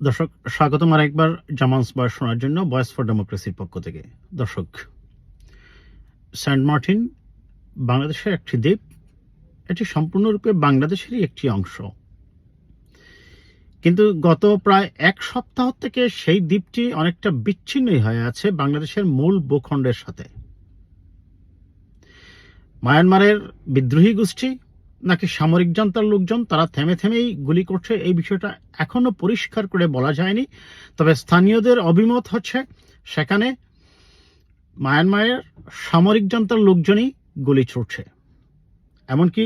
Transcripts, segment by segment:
দর্শক, স্বাগতম আরেকবার জামানস বয়স শোনার জন্য ভয়েস ফর ডেমোক্রেসির পক্ষ থেকে। দর্শক, সেন্ট মার্টিন বাংলাদেশের একটি দ্বীপ। এটি সম্পূর্ণরূপে বাংলাদেশেরই একটি অংশ, কিন্তু গত প্রায় এক সপ্তাহ থেকে সেই দ্বীপটি অনেকটা বিচ্ছিন্নই হয়ে আছে বাংলাদেশের মূল ভূখণ্ডের সাথে। মায়ানমারের বিদ্রোহী গোষ্ঠী নাকি সামরিক জান্তার লোকজন, তারা থেমে থেমেই গুলি করছে, এই বিষয়টা এখনো পরিষ্কার করে বলা যায়নি। তবে স্থানীয়দের অভিমত হচ্ছে সেখানে মায়ানমারের সামরিক জান্তার লোকজনই গুলি ছুটছে। এমনকি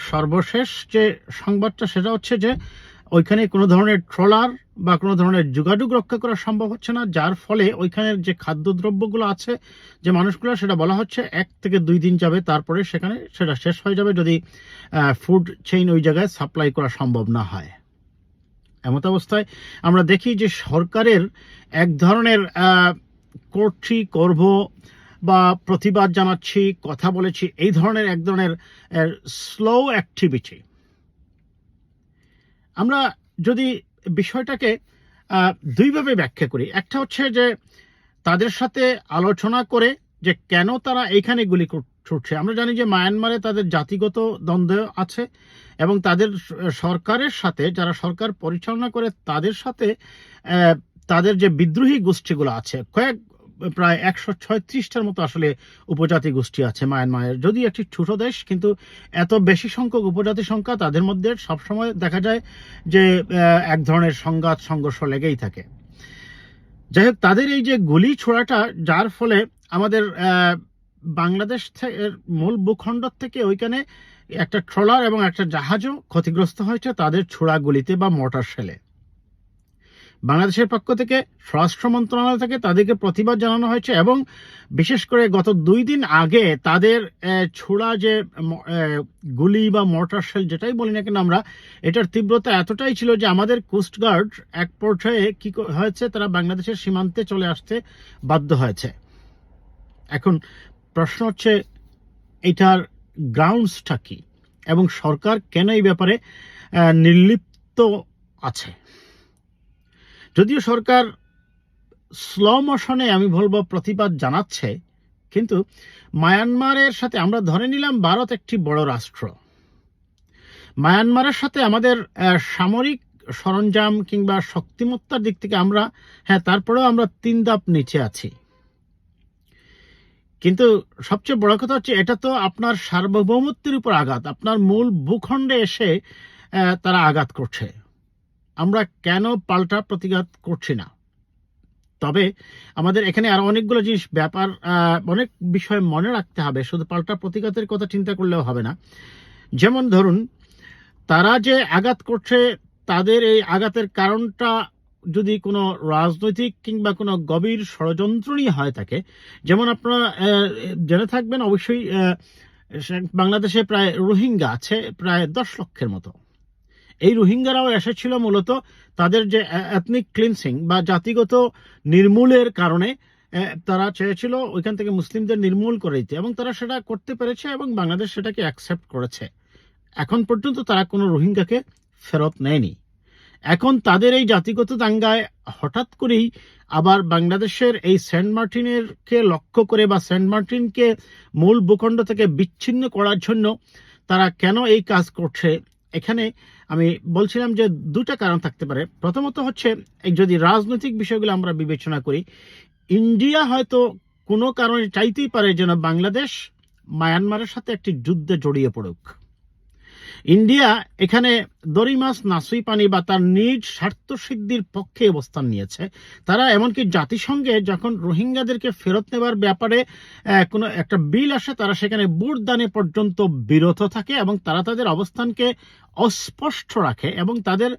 সর্বশেষ যে সংবাদটা সেটা হচ্ছে যে ওইখানে কোনো ধরনের ট্রলার বা কোনো ধরনের যোগাযোগ রক্ষা করা সম্ভব হচ্ছে না, যার ফলে ওইখানের যে খাদ্যদ্রব্যগুলো আছে, যে মানুষগুলো, সেটা বলা হচ্ছে 1 থেকে 2 দিন যাবে, তারপরে সেখানে সেটা শেষ হয়ে যাবে যদি ফুড চেইন ওই জায়গায় সাপ্লাই করা সম্ভব না হয়। এমত অবস্থায় আমরা দেখি যে সরকারের এক ধরনের করছি, করব বা প্রতিবাদ জানাচ্ছি, কথা বলেছি, এই ধরনের এক ধরনের স্লো অ্যাক্টিভিটি। আমরা যদি বিষয়টাকে দুইভাবে ব্যাখ্যা করি, একটা হচ্ছে যে তাদের সাথে আলোচনা করে যে কেন তারা এইখানে গুলি ছুটছে। আমরা জানি যে মায়ানমারে তাদের জাতিগত দ্বন্দ্ব আছে এবং তাদের সরকারের সাথে, যারা সরকার পরিচালনা করে, তাদের সাথে তাদের যে বিদ্রোহী গোষ্ঠীগুলো আছে, প্রায় 136টার মতো আসলে উপজাতি গোষ্ঠী আছে মায়ানমারের। যদি একটি ছোট দেশ, কিন্তু এত বেশি সংখ্যক উপজাতি সংখ্যা, তাদের মধ্যে সবসময় দেখা যায় যে এক ধরনের সংঘাত সংঘর্ষ লেগেই থাকে। যাই হোক, তাদের এই যে গুলি ছোড়াটা, যার ফলে আমাদের বাংলাদেশ মূল ভূখণ্ড থেকে ওইখানে একটা ট্রলার এবং একটা জাহাজও ক্ষতিগ্রস্ত হয়েছে তাদের ছোড়া গুলিতে বা মোটর শেলে। বাংলাদেশের পক্ষ থেকে স্বরাষ্ট্র মন্ত্রণালয় থেকে তাদেরকে প্রতিবাদ জানানো হয়েছে এবং বিশেষ করে গত 2 দিন আগে তাদের ছোড়া যে গুলি বা মর্টার শেল, যেটাই বলি না কেন আমরা, এটার তীব্রতা এতটাই ছিল যে আমাদের কোস্টগার্ড এক পর্যায়ে কি হয়েছে, তারা বাংলাদেশের সীমান্তে চলে আসতে বাধ্য হয়েছে। এখন প্রশ্ন হচ্ছে এটার গ্রাউন্ডসটা কি এবং সরকার কেন এই ব্যাপারে নির্লিপ্ত আছে। যদিও সরকার স্লো মোশনে, আমি বলবো, প্রতিবাদ জানাচ্ছে, কিন্তু মায়ানমারের সাথে আমরা ধরে নিলাম ভারত একটি বড় রাষ্ট্র। মায়ানমারের সাথে আমাদের সামরিক সরঞ্জাম কিংবা শক্তিমত্তার দিক থেকে আমরা, তারপরেও আমরা 3 ধাপ নিচে আছি। কিন্তু সবচেয়ে বড় কথা হচ্ছে এটা তো আপনার সার্বভৌমত্বের উপর আঘাত, আপনার মূল ভূখণ্ডে এসে তারা আঘাত করছে। আমরা কেন পাল্টা প্রতিঘাত করছি না? তবে আমাদের এখানে আরো অনেকগুলো জিনিস, ব্যাপার, অনেক বিষয় মনে রাখতে হবে। শুধু পাল্টা প্রতিঘাতের কথা চিন্তা করলেও হবে না। যেমন ধরুন, তারা যে আঘাত করছে, তাদের এই আঘাতের কারণটা যদি কোনো রাজনৈতিক কিংবা কোনো গভীর ষড়যন্ত্র নিয়ে হয় থাকে, যেমন আপনারা জেনে থাকবেন অবশ্যই, বাংলাদেশে প্রায় রোহিঙ্গা আছে প্রায় 10 লক্ষের মতো। এই রোহিঙ্গারাও এসেছিল মূলত তাদের যে এথনিক ক্লিনসিং বা জাতিগত নির্মূলের কারণে। তারা চেয়েছিল ওইখান থেকে মুসলিমদের নির্মূল করে দিতে এবং তারা সেটা করতে পেরেছে এবং বাংলাদেশ সেটাকে অ্যাকসেপ্ট করেছে। এখন পর্যন্ত তারা কোনো রোহিঙ্গাকে ফেরত নেয়নি। এখন তাদের এই জাতিগত দাঙ্গায় হঠাৎ করেই আবার বাংলাদেশের এই সেন্ট মার্টিনকে লক্ষ্য করে বা সেন্ট মার্টিনকে মূল ভূখণ্ড থেকে বিচ্ছিন্ন করার জন্য তারা কেন এই কাজ করছে, এখানে আমি বলছিলাম যে 2টা কারণ থাকতে পারে। প্রথমত হচ্ছে, যদি রাজনৈতিক বিষয়গুলো আমরা বিবেচনা করি, ইন্ডিয়া হয়তো কোনো কারণে চাইতেই পারে যেন বাংলাদেশ মায়ানমারের সাথে একটি যুদ্ধে জড়িয়ে পড়ুক। ইন্ডিয়া এখানে দড়ি মাছ নাসুই পানি বা তার নিজ স্বার্থ সিদ্ধির পক্ষে অবস্থান নিয়েছে। তারা এমনকি জাতিসংঘে যখন রোহিঙ্গাদেরকে ফেরত নেবার ব্যাপারে কোনো একটা বিল আসে, তারা সেখানে ভোট দানে পর্যন্ত বিরত থাকে এবং তারা তাদের অবস্থানকে অস্পষ্ট রাখে এবং তাদের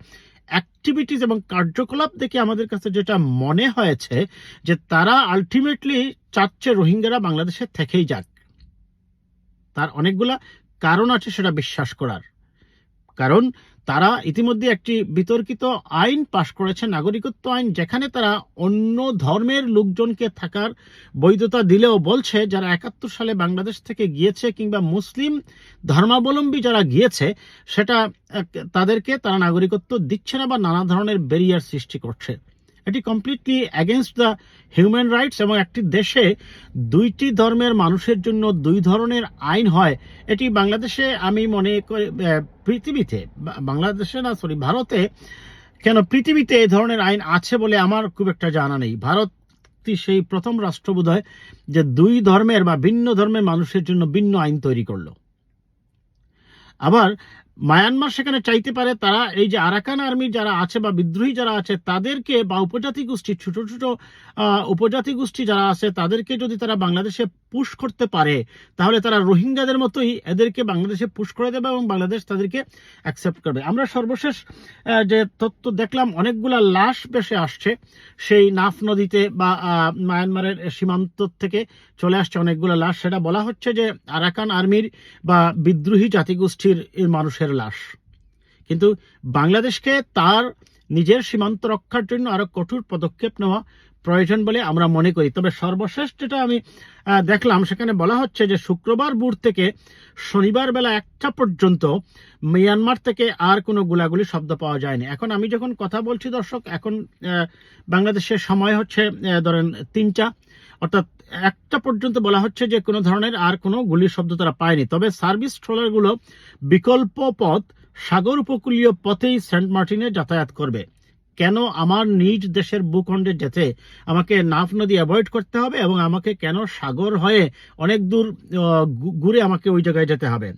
অ্যাক্টিভিটিস এবং কার্যকলাপ দেখে আমাদের কাছে যেটা মনে হয়েছে যে তারা আলটিমেটলি চাচ্ছে রোহিঙ্গারা বাংলাদেশে থেকেই যাক। তার অনেকগুলা কারণ আছে সেটা বিশ্বাস করার। কারণ তারা ইতিমধ্যে একটি বিতর্কিত আইন পাশ করেছে, নাগরিকত্ব আইন, যেখানে তারা অন্য ধর্মের লোকজনকে থাকার বৈধতা দিলেও বলছে যারা 71 সালে বাংলাদেশ থেকে গিয়েছে কিংবা মুসলিম ধর্মাবলম্বী যারা গিয়েছে সেটা তাদেরকে তারা নাগরিকত্ব দিচ্ছে না বা নানা ধরনের ব্যারিয়ার সৃষ্টি করছে। এটি completely against the human rights. এবং একটি দেশে দুইটি ধর্মের মানুষের জন্য দুই ধরনের আইন হয়, এটি বাংলাদেশে আমি মনে করি পৃথিবীতে, বাংলাদেশে না সরি ভারতে, কেন পৃথিবীতে এই ধরনের আইন আছে বলে আমার খুব একটা জানা নেই। ভারত সেই প্রথম রাষ্ট্র বোধহয় যে দুই ধর্মের বা ভিন্ন ধর্মের মানুষের জন্য ভিন্ন আইন তৈরি করলো। আবার মায়ানমার সেখানে চাইতে পারে তারা এই যে আরাকান আর্মি যারা আছে বা বিদ্রোহী যারা আছে তাদেরকে বা উপজাতি গোষ্ঠী, ছোট ছোট উপজাতি গোষ্ঠী যারা আছে তাদেরকে যদি তারা বাংলাদেশে পুশ করতে পারে তাহলে তারা রোহিঙ্গাদের মতোই এদেরকে বাংলাদেশে পুশ করে দেবে এবং বাংলাদেশ তাদেরকে অ্যাকসেপ্ট করবে। আমরা সর্বশেষ যে তথ্য দেখলাম, অনেকগুলা লাশ ভেসে আসছে সেই নাফ নদীতে বা মায়ানমারের সীমান্ত থেকে চলে আসছে অনেকগুলো লাশ। সেটা বলা হচ্ছে যে আরাকান আর্মির বা বিদ্রোহী জাতিগোষ্ঠীর মানুষের লাশ। কিন্তু বাংলাদেশকে তার নিজের সীমান্ত রক্ষার জন্য আরো কঠোর পদক্ষেপ নেওয়া প্রয়োজন বলে আমরা মনে করি। তবে সর্বশেষ যেটা আমি দেখলাম সেখানে বলা হচ্ছে যে শুক্রবার ভোর থেকে শনিবার বেলা 1টা পর্যন্ত মিয়ানমার থেকে আর কোনো গোলাগুলি শব্দ পাওয়া যায়নি। এখন আমি যখন কথা বলছি দর্শক, এখন বাংলাদেশের সময় হচ্ছে ধরেন 3টা, অর্থাৎ 1টা পর্যন্ত বলা হচ্ছে যে কোনো ধরনের আর কোনো গুলির শব্দ তারা পায়নি। তবে সার্ভিস ট্রলারগুলো বিকল্প পথ সাগর উপকূলীয় পথেই সেন্ট মার্টিনে যাতায়াত করবে। কেন আমার নিজ দেশের ভূখণ্ডে যেতে আমাকে নাফ নদী অ্যাভয়েড করতে হবে এবং আমাকে কেন সাগর হয়ে অনেক দূর ঘুরে আমাকে ওই জায়গায় যেতে হবে?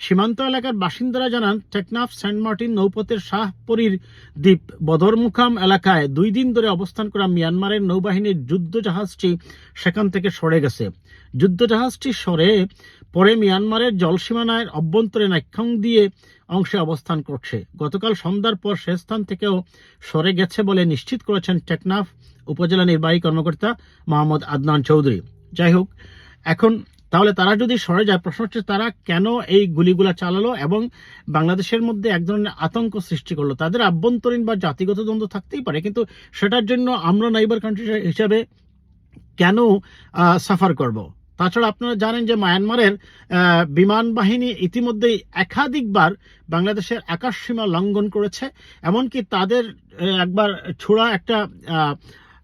সীমান্ত এলাকার বাসিন্দারা জানান টেকনাফ সেন্ট মার্টিন নৌপথের শাহপরীর দ্বীপ বদরমুকাম এলাকায় 2 দিন ধরে অবস্থান করা মিয়ানমারের নৌবাহিনীর যুদ্ধজাহাজটি সেখান থেকে সরে গেছে। যুদ্ধজাহাজটি সরে পরে মিয়ানমারের জলসীমানার অভ্যন্তরে নাইক্ষং দিয়ে অংশে অবস্থান করছে। গতকাল সন্ধ্যার পর সে স্থান থেকেও সরে গেছে বলে নিশ্চিত করেছেন টেকনাফ উপজেলা নির্বাহী কর্মকর্তা মোহাম্মদ আদনান চৌধুরী। যাই হোক, এখন তাহলে তারা যদি সরে যায়, প্রশ্ন হচ্ছে তারা কেন এই গুলিগুলা চালালো এবং বাংলাদেশের মধ্যে এক ধরনের আতঙ্ক সৃষ্টি করলো? তাদের আভ্যন্তরীণ বা জাতিগত দ্বন্দ্ব থাকতেই পারে, কিন্তু সেটার জন্য আমরা নাইবার কান্ট্রি হিসাবে কেন সাফার করব? তাছাড়া আপনারা জানেন যে মায়ানমারের বিমান বাহিনী ইতিমধ্যেই একাধিকবার বাংলাদেশের আকাশ সীমা লঙ্ঘন করেছে। এমনকি তাদের একবার ছোড়া একটা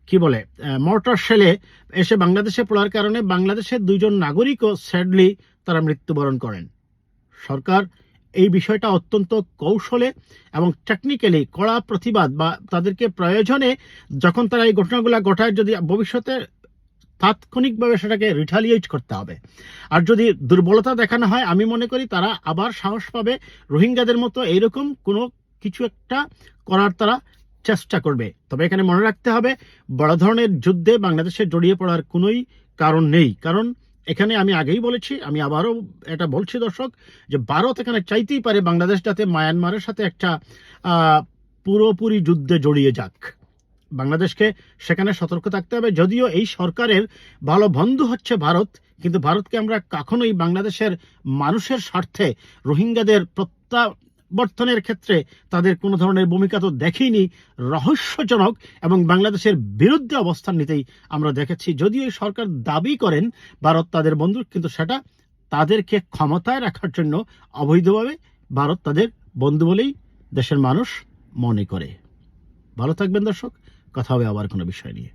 কি বলে মর্টার শেলে এসে বাংলাদেশে পড়ার কারণে বাংলাদেশের 2 জন নাগরিকও স্যাডলি তারা মৃত্যুবরণ করেন। সরকার এই বিষয়টা অত্যন্ত কৌশলে এবং টেকনিক্যালি কড়া প্রতিবাদ বা তাদেরকে প্রয়োজনে যখন তারা এই ঘটনাগুলো ঘটায় যদি ভবিষ্যতে তাৎক্ষণিকভাবে সেটাকে রিটালিয়েট করতে হবে। আর যদি দুর্বলতা দেখানো হয়, আমি মনে করি তারা আবার সাহস পাবে রোহিঙ্গাদের মতো এইরকম কোনো কিছু একটা করার তারা চেষ্টা করবে। তবে এখানে মনে রাখতে হবে বড় ধরনের যুদ্ধে বাংলাদেশে জড়িয়ে পড়ার কোনোই কারণ নেই। কারণ এখানে আমি আগেই বলেছি, আমি আবারও এটা বলছি দর্শক, যে ভারত এখানে চাইতেই পারে বাংলাদেশ যাতে মায়ানমারের সাথে একটা পুরোপুরি যুদ্ধে জড়িয়ে যাক। বাংলাদেশকে সেখানে সতর্ক থাকতে হবে। যদিও এই সরকারের ভালো বন্ধু হচ্ছে ভারত, কিন্তু ভারতকে আমরা কখনোই বাংলাদেশের মানুষের স্বার্থে রোহিঙ্গাদের প্রত্যাবর্তনের ক্ষেত্রে তাদের কোনো ধরনের ভূমিকা তো দেখিনি। রহস্যজনক এবং বাংলাদেশের বিরুদ্ধে অবস্থান নিতেই আমরা দেখেছি। যদিও এই সরকার দাবি করেন ভারত তাদের বন্ধু, কিন্তু সেটা তাদেরকে ক্ষমতায় রাখার জন্য অবৈধভাবে ভারত তাদের বন্ধু বলেই দেশের মানুষ মনে করে। ভালো থাকবেন দর্শক, কথা হবে আবার কোনো বিষয় নিয়ে।